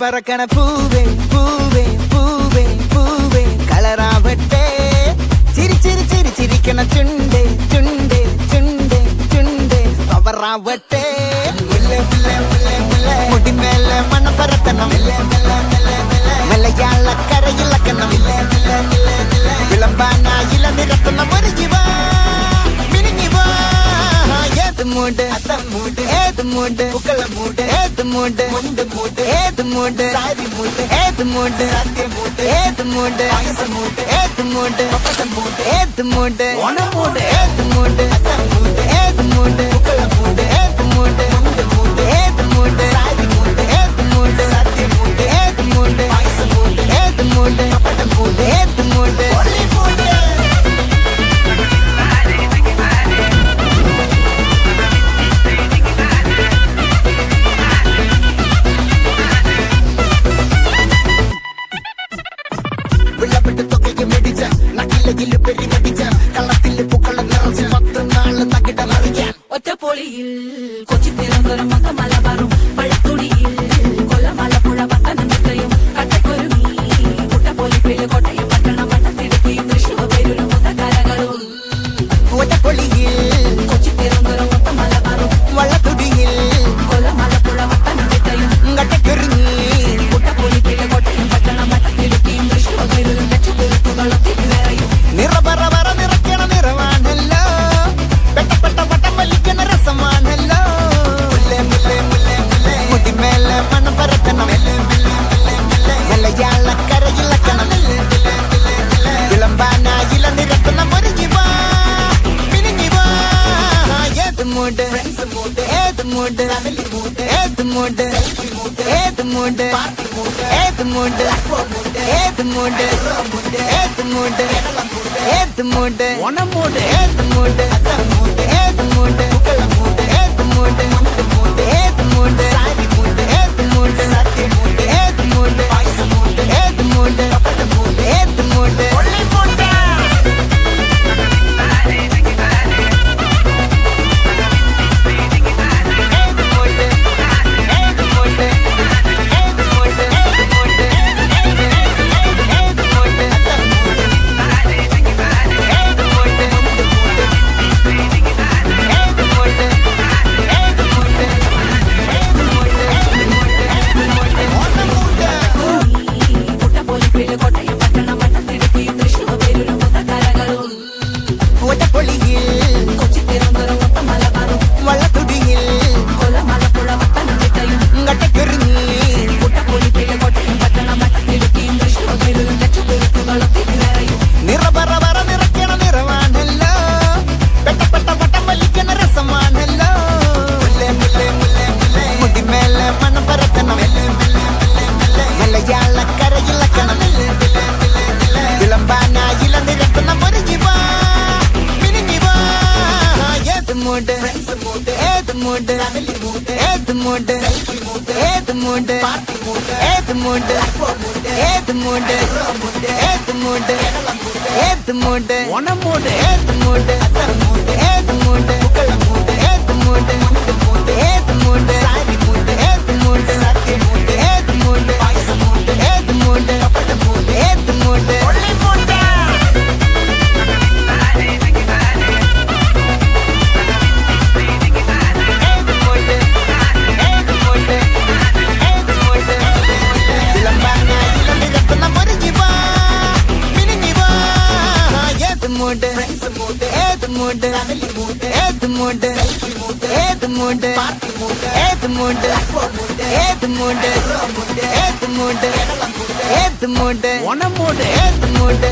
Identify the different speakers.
Speaker 1: പറക്കണ പൂവേ പൂവേ പൂവേ പൂവേ കളറാവട്ടെ ചിരി ചിരി ചിരി ചിരിക്കണ ചുണ്ടേ ചുണ്ടേ ചുണ്ടേ ചുണ്ടേ പവറാവട്ടെ മുടിമേലെ മണം പരത്തണം മലയാളക്കരയിളക്കണം വിളമ്പാനായില നിരത്തണം ഒരു ജീവ മിനിഞ്ഞിവാ ഏത് മൂട് മൂട് ഏത് മൂട് പുക്കള മൂട് ഏത് മൂട് മുണ്ട് മൂട് ഏത് മൂട് സാരി മൂട് ഏത് മൂട് സത്യമൂട് ഏത് മൂട് മൂട് ഏത് മൂട് മൂട് ഏത് മൂട് ഓണമൂട് ഏത് മൂട് മൂട് ഏത് മൂട് പുക്കള മൂട് ഏത് മൂട് മുണ്ട് മൂട് ഏത് മൂട് സാരി മൂട് ഏത് മൂട് സത്യമൂട് ഏത് മൂട് മൂട് ഏത് മൂട് മൂട് ഏത് മൂട്
Speaker 2: ഒറ്റപ്പൊളിയിൽ കൊച്ചി തിരുവനന്തപുരം മൊത്തം മലബാറും പഴത്തൊടിയിൽ കൊല്ലമലപ്പുഴ പത്തനംതിട്ടയും കട്ടക്കൊരുമി കുട്ടപ്പൊലിപ്പിൽ കോട്ടയം പട്ടണം വട്ടത്തിടുക്കിയും തൃശ്ശൂർ പേരൂരും മൊത്തക്കരകളും
Speaker 1: ഒറ്റപ്പൊളിയിൽ
Speaker 2: കൊച്ചി തിരുവനന്തപുരം മൊത്തം മലബാറും
Speaker 1: വള്ളത്തുടിയിൽ
Speaker 2: കൊല്ലമലപ്പുഴ പത്തനംതിട്ടയും
Speaker 1: കട്ടക്കൊരുങ്ങി
Speaker 2: കുട്ടപ്പൊലിപ്പിൽ കോട്ടയം പട്ടണം വട്ടത്തിടുക്കിയും തൃശ്ശൂർ പേരൂരും ലക്ഷപ്പെരുത്തുകളും തിരുവരയും
Speaker 1: നിറപറ പറ നിറയ്ക്കണ നിറവാണല്ലോ പെട്ടപ്പെട്ട വട്ടം വലിക്കണ രസമാണല്ലോ മുടിമേലെ മണം പരത്തണം മലയാളക്കരയിളക്കണം വിളമ്പാനായില നിരത്തണം ഒരു ജീവ മിനിഞ്ഞിവാ ഏത് മൂട് ഏത് മൂട് ഏത് മൂട് ഏത് മൂട് ഏത് മൂട് ഏത് മൂട് ഏത് മൂട് ഏത് മൂട് ഓണമൂട് ഏത് മൂട് ഏത് മൂട് ഏത് മൂട് ഏത് മൂട് സാരി മൂട് ഏത് മൂട് സത്യമൂട് ഏത് മൂട് ഏത് മൂട് ഏത് മൂട്
Speaker 2: കുട്ടപ്പൊലിപ്പിൽ കോട്ടയം പട്ടണം വട്ടത്തിടുക്കിയും തൃശ്ശൂർ പേരൂരും മൊത്തക്കരകളും
Speaker 1: ഒറ്റപ്പൊളിയിൽ
Speaker 2: കൊച്ചി തിരുവനന്തപുരം മൊത്തം മലബാറും
Speaker 1: വള്ളത്തുടിയിൽ
Speaker 2: കൊല്ലമലപ്പുഴ പത്തനംതിട്ടയും
Speaker 1: കട്ടക്കൊരുങ്ങി
Speaker 2: കുട്ടപ്പൊലിപ്പിൽ കോട്ടയം പട്ടണം വട്ടത്തിടുക്കിയും തൃശ്ശൂർ പേരൂരും ലക്ഷപ്പെരുത്തുകളും തിരുവരയും
Speaker 1: നിറപറ പറ നിറയ്ക്കണ നിറവാണല്ലോ പെട്ടപ്പെട്ട വട്ടം വലിക്കണ രസമാണല്ലോ മുടിമേലെ മണം പരത്തണം മലയാളക്കരയിളക്കണം വിളമ്പാനായില നിരത്തണം ഒരു ജീവ മിനിഞ്ഞിവാ ഏത് മൂട് ഏത് മൂട് ഏത് മൂട് ഏത് മൂട് ഏത് മൂട് ഏത് മൂട് ഏത് മൂട് ഏത് മൂട് ഓണമൂട് ഏത് മൂട് ഏത് മൂട് ഏത് മൂട് ഏത് മൂട് സാരി മൂട് ഏത് മൂട് സത്യമൂട് ഏത് മൂട് ഏത് മൂട് ഏത് മൂട് വിളമ്പാനായില നിരത്തണം ഒരു ജീവ മിനിഞ്ഞിവാ ഏത് മൂട് ഏത് മൂട് ഏത് മൂട് ഏത് മൂട് ഏത് മൂട് ഏത് മൂട് ഏത് മൂട് ഏത് മൂട് ഓണമൂട് ഏത് മൂട്